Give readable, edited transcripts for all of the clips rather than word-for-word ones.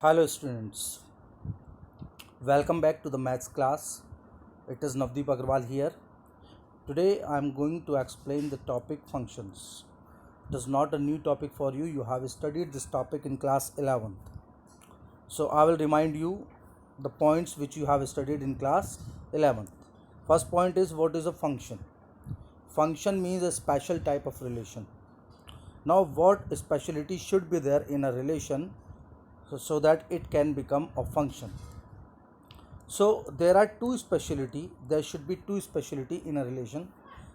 Hello students, welcome back to the maths class. It is Navdeep Agarwal here. Today I am going to explain the topic functions. It is not a new topic for you. You have studied this topic in class 11th. So I will remind you the points which you have studied in class 11th. First point is, what is a function? Function means a special type of relation. Now what speciality should be there in a relation so that it can become a function? So there should be two speciality in a relation.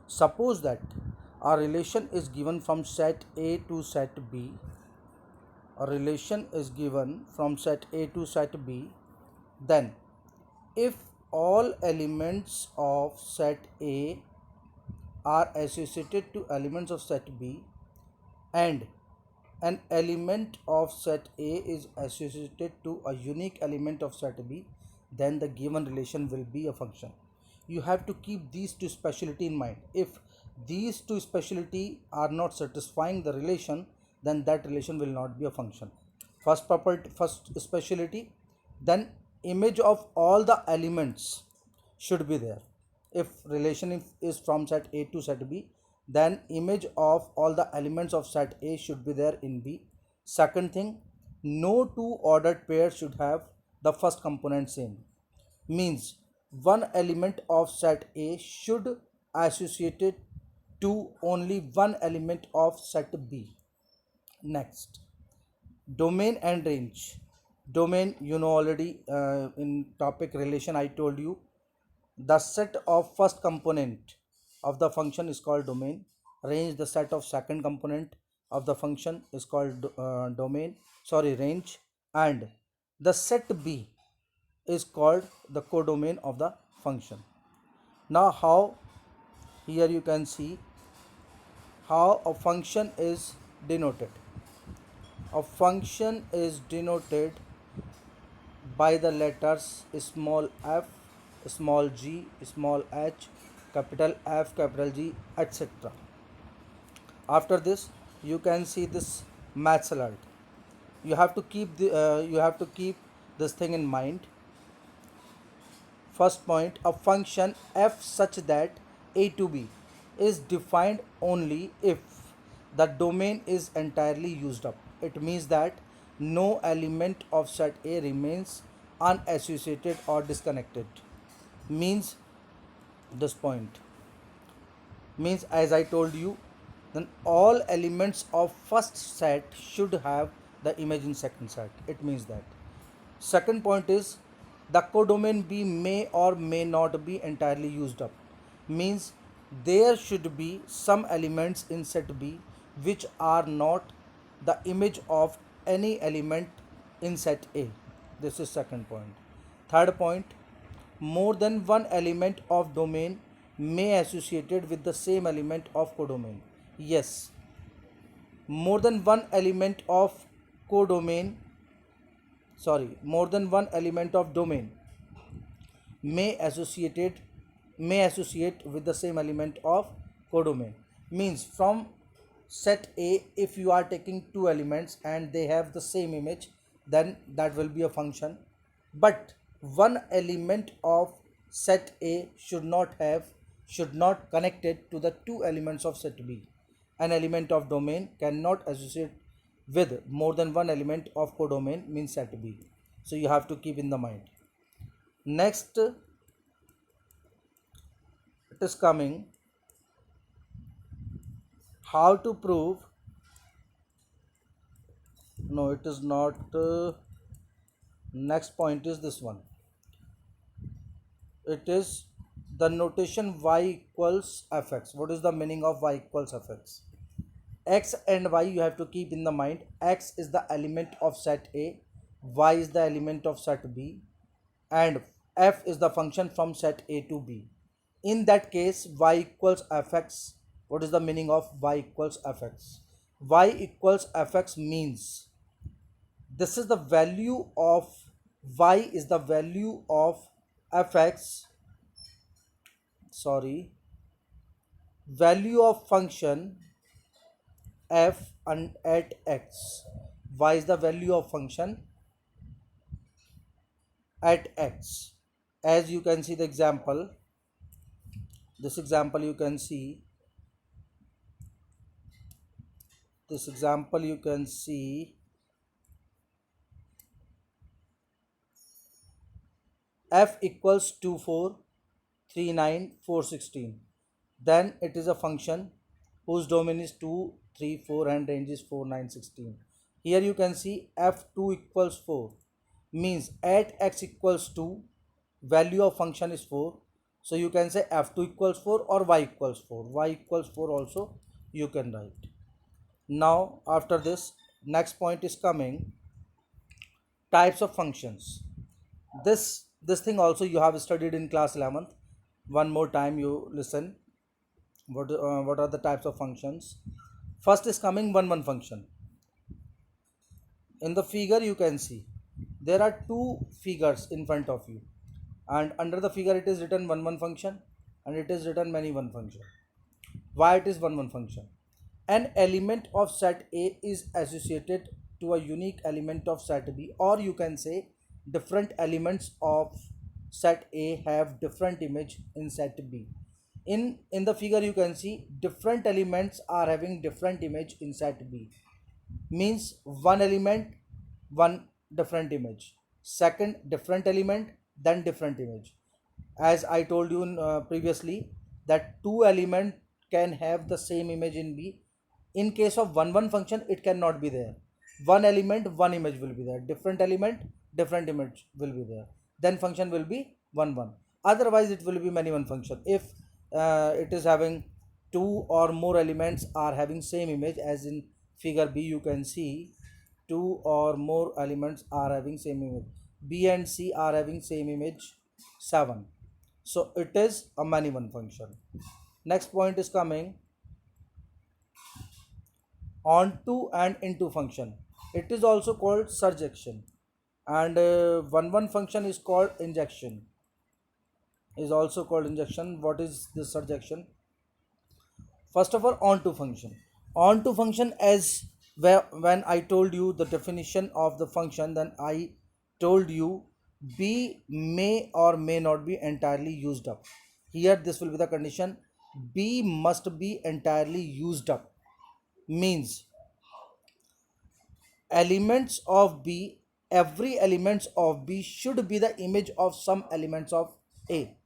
Suppose that a relation is given from set A to set B. A relation is given from set A to set B. Then if all elements of set A are associated to elements of set B and an element of set A is associated to a unique element of set B, then the given relation will be a function. You have to keep these two speciality in mind. If these two speciality are not satisfying the relation, then that relation will not be a function. First speciality, then image of all the elements should be there. If relation is from set A to set B, then image of all the elements of set A should be there in B. Second thing, no two ordered pairs should have the first component same. Means one element of set A should associated to only one element of set B. Next, domain and range. Domain, you know already, in topic relation I told you the set of first component of the function is called domain. Range, the set of second component of the function is called range. And the set B is called the codomain of the function. Now how, here you can see how a function is denoted. A function is denoted by the letters small f, small g, small h, capital F, capital G, etc. After this, you can see this maths alert. You have to keep this thing in mind. First point, a function f such that a to b is defined only if the domain is entirely used up. It means that no element of set A remains unassociated or disconnected. Means this point means, as I told you, then all elements of first set should have the image in second set. It means that. Second point is, the codomain B may or may not be entirely used up. Means there should be some elements in set B which are not the image of any element in set A. This is second point. Third point, more than one element of domain may associated with the same element of codomain. Yes, more than one element of codomain, more than one element of domain may associate with the same element of codomain. Means from set A, if you are taking two elements and they have the same image, then that will be a function. But one element of set A should not connected to the two elements of set B. An element of domain cannot associate with more than one element of codomain, means set B. So you have to keep in the mind. Next, it is coming how to prove. No, it is not. Next point is this one. It is the notation y equals fx. What is the meaning of y equals fx? X and y you have to keep in the mind. X is the element of set A, y is the element of set B, and f is the function from set A to B. In that case, y equals fx. What is the meaning of y equals fx? Y equals fx means this is the value of y is the value of fx, value of function f and at x. Y is the value of function at x. As you can see the example, this example you can see, f equals 2 4 3 9 4 16. Then it is a function whose domain is 2 3 4 and range is 4 9 16. Here you can see f2 equals 4, means at x equals 2, value of function is 4. So you can say f2 equals 4 or y equals 4. Y equals 4 also you can write. Now after this, next point is coming, types of functions. This thing also you have studied in class 11th. One more time you listen. What are the types of functions? First is coming one function. In the figure you can see there are two figures in front of you, and under the figure it is written one function and it is written many one function. Why it is one function? An element of set A is associated to a unique element of set B, or you can say different elements of set A have different image in set B. In the figure you can see different elements are having different image in set B, means one element, one different image, second different element, then different image. As I told you previously, that two element can have the same image in B. In case of one function it cannot be there. One element, one image will be there, different element, different image will be there, then function will be one. Otherwise it will be many one function if it is having two or more elements are having same image. As in figure B you can see two or more elements are having same image, B and C are having same image 7, so it is a many one function. Next point is coming onto and into function. It is also called surjection, and one function is called injection, is also called injection. What is this surjection? First of all, onto function. Onto function, as when I told you the definition of the function, then I told you B may or may not be entirely used up. Here this will be the condition, B must be entirely used up, means elements of B, every elements of B should be the image of some elements of A.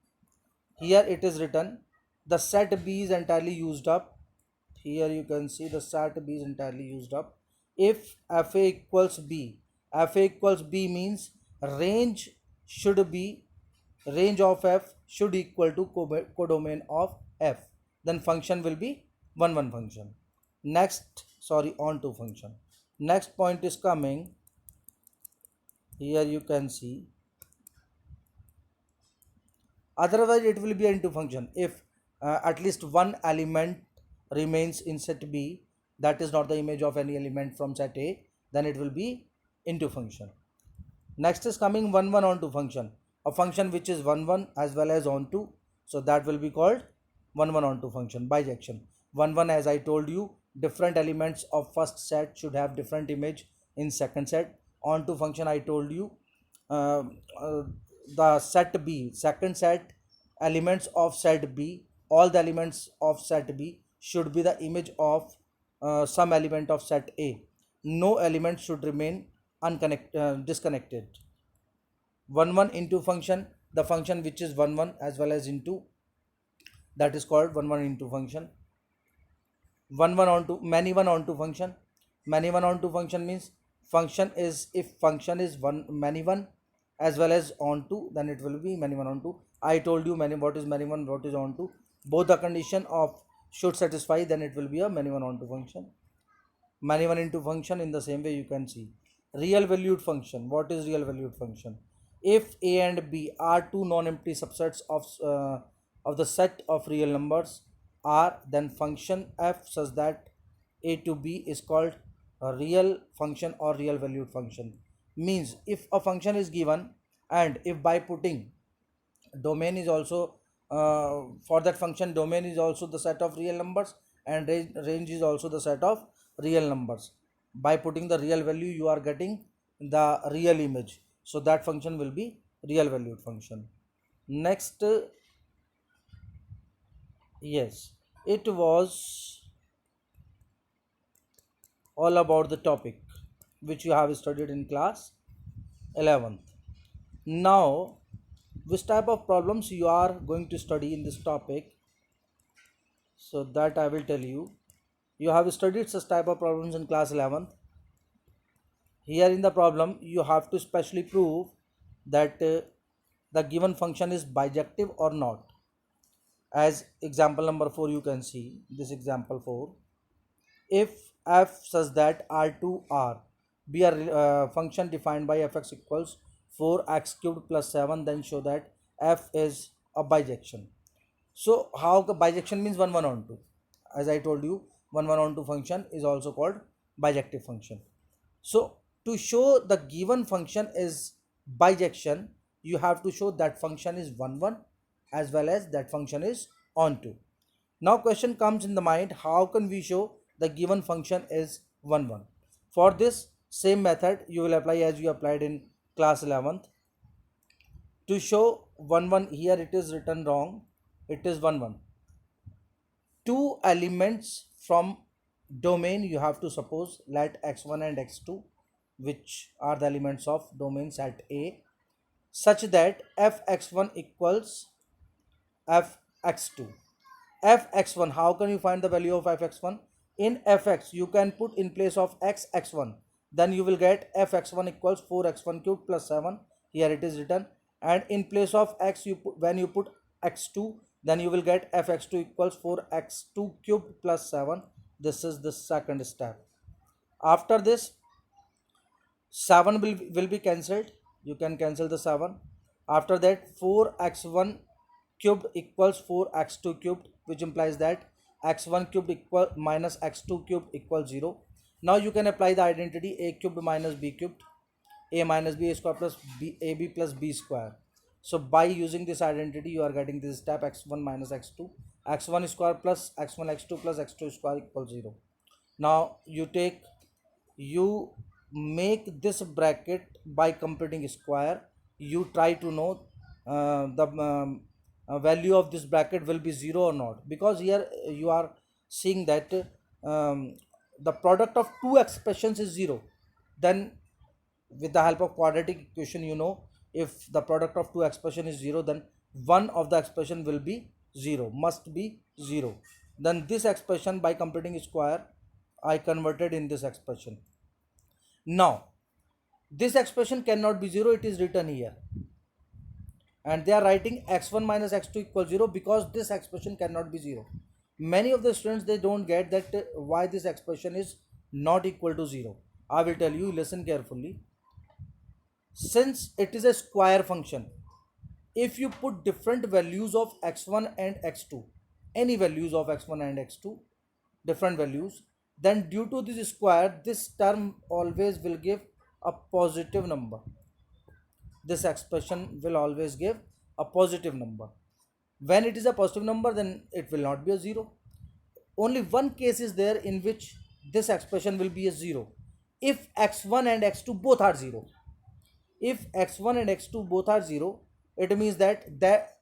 Here it is written the set B is entirely used up. Here you can see the set B is entirely used up if fa equals B. Fa equals B means range should be, range of f should equal to codomain of f, then function will be one function. Next, sorry, onto function. Next point is coming, here you can see, otherwise it will be into function if at least one element remains in set B, that is not the image of any element from set A, then it will be into function. Next is coming one onto function, a function which is one as well as onto, so that will be called one onto function. Bijection, one as I told you, different elements of first set should have different image in second set. Onto function I told you uh, uh, the set B, second set, elements of set B, all the elements of set B should be the image of some element of set A. No element should remain disconnected. One into function, the function which is one as well as into, that is called one into function. One onto, many one onto function. Many one onto function means function is, if function is one many one as well as onto, then it will be many one onto. I told you many, what is many one, what is onto, both the condition of should satisfy, then it will be a many one onto function. Many one into function, in the same way you can see real valued function. What is real valued function? If A and B are two non-empty subsets of the set of real numbers R, then function f such that A to B is called a real function or real valued function. Means if a function is given and if by putting domain is also for that function, domain is also the set of real numbers and range is also the set of real numbers, by putting the real value you are getting the real image, so that function will be real valued function. Next, yes, it was all about the topic which you have studied in class 11th. Now, which type of problems you are going to study in this topic, so that I will tell you. You have studied such type of problems in class 11th. Here in the problem, you have to specially prove that the given function is bijective or not. As example number 4, you can see this example 4. If f such that R2R be a function defined by fx equals 4x cubed plus 7, then show that f is a bijection. So how the bijection means 1 1 on 2. As I told you, 1 1 on 2 function is also called bijective function. So to show the given function is bijection, you have to show that function is 1 1 as well as that function is onto. Now question comes in the mind, how can we show the given function is 1 1? For this same method you will apply as you applied in class 11th. To show 1 1, here it is written wrong, it is 1 1. Two elements from domain you have to suppose, let x1 and x2, which are the elements of domain set A, such that fx1 equals fx2. Fx1, how can you find the value of fx1? In fx you can put in place of x x1, then you will get fx1 equals 4x1 cubed plus 7. Here it is written. And in place of x, you put, when you put x2, then you will get fx2 equals 4x2 cubed plus 7. This is the second step. After this, 7 will be cancelled. You can cancel the 7. After that, 4x1 cubed equals 4x2 cubed, which implies that x1 cubed equal minus x2 cubed equals 0. Now you can apply the identity a cubed minus b cubed, a minus b square plus b ab plus b square. So by using this identity, you are getting this step x1 minus x2, x1 square plus x1 x2 plus x2 square equals 0. Now you make this bracket by computing square. You try to know the value of this bracket will be 0 or not, because here you are seeing that the product of two expressions is 0. Then with the help of quadratic equation, you know, if the product of two expression is 0, then one of the expression will be 0, must be 0. Then this expression, by computing square, I converted in this expression. Now this expression cannot be 0, it is written here, and they are writing x1 minus x2 equals 0 because this expression cannot be 0. Many of the students, they don't get that why this expression is not equal to 0. I will tell you, listen carefully. Since it is a square function, if you put different values of x1 and x2, any values of x1 and x2, different values, then due to this square, this term always will give a positive number. This expression will always give a positive number. When it is a positive number, then it will not be a 0. Only one case is there in which this expression will be a 0, if x1 and x2 both are 0. If x1 and x2 both are 0, it means that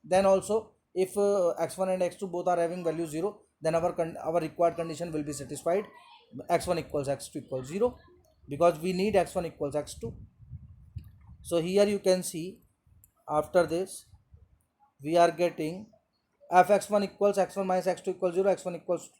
then also, if x1 and x2 both are having value 0, then our required condition will be satisfied. X1 equals x2 equals 0, because we need x1 equals x2. So here you can see, after this we are getting fx1 equals x1 minus x2 equals 0, x1 equals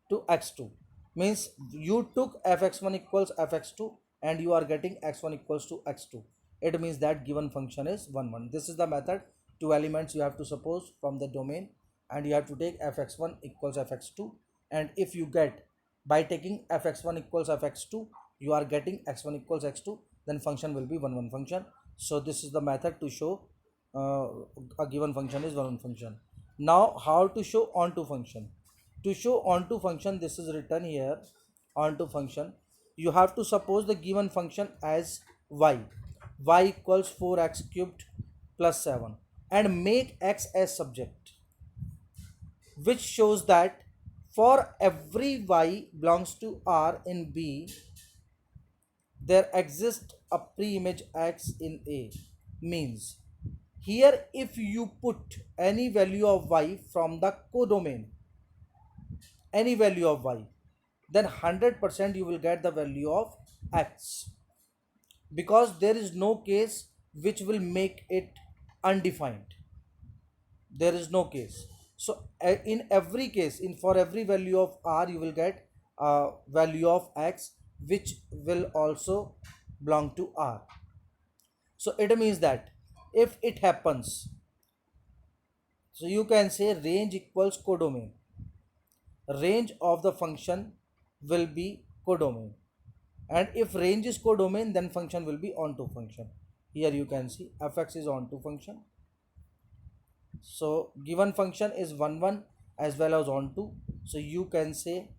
to x2, means you took fx1 equals fx2 and you are getting x1 equals to x2. It means that given function is 1 1. This is the method. Two elements you have to suppose from the domain, and you have to take fx1 equals fx2, and if you get, by taking fx1 equals fx2, you are getting x1 equals x2, then function will be 1 1 function. So this is the method to show a given function is 1 1 function. Now how to show onto function? To show onto function, this is written here, onto function, you have to suppose the given function as y equals 4x cubed plus 7, and make x as subject, which shows that for every y belongs to R in B, there exists a pre-image x in A. Means Here if you put any value of y from the codomain, any value of y, then 100% you will get the value of x, because there is no case which will make it undefined. There is no case. So in every case, in for every value of r, you will get a value of x which will also belong to r. So it means that if it happens, so you can say range equals codomain. Range of the function will be codomain, and if range is codomain, then function will be onto function. Here you can see fx is onto function. So given function is 1 1 as well as onto, so you can say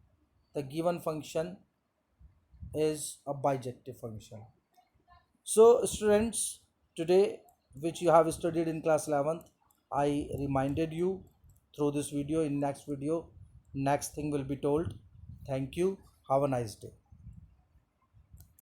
the given function is a bijective function. So students, today which you have studied in class 11th, I reminded you through this video. In next video, next thing will be told. Thank you. Have a nice day.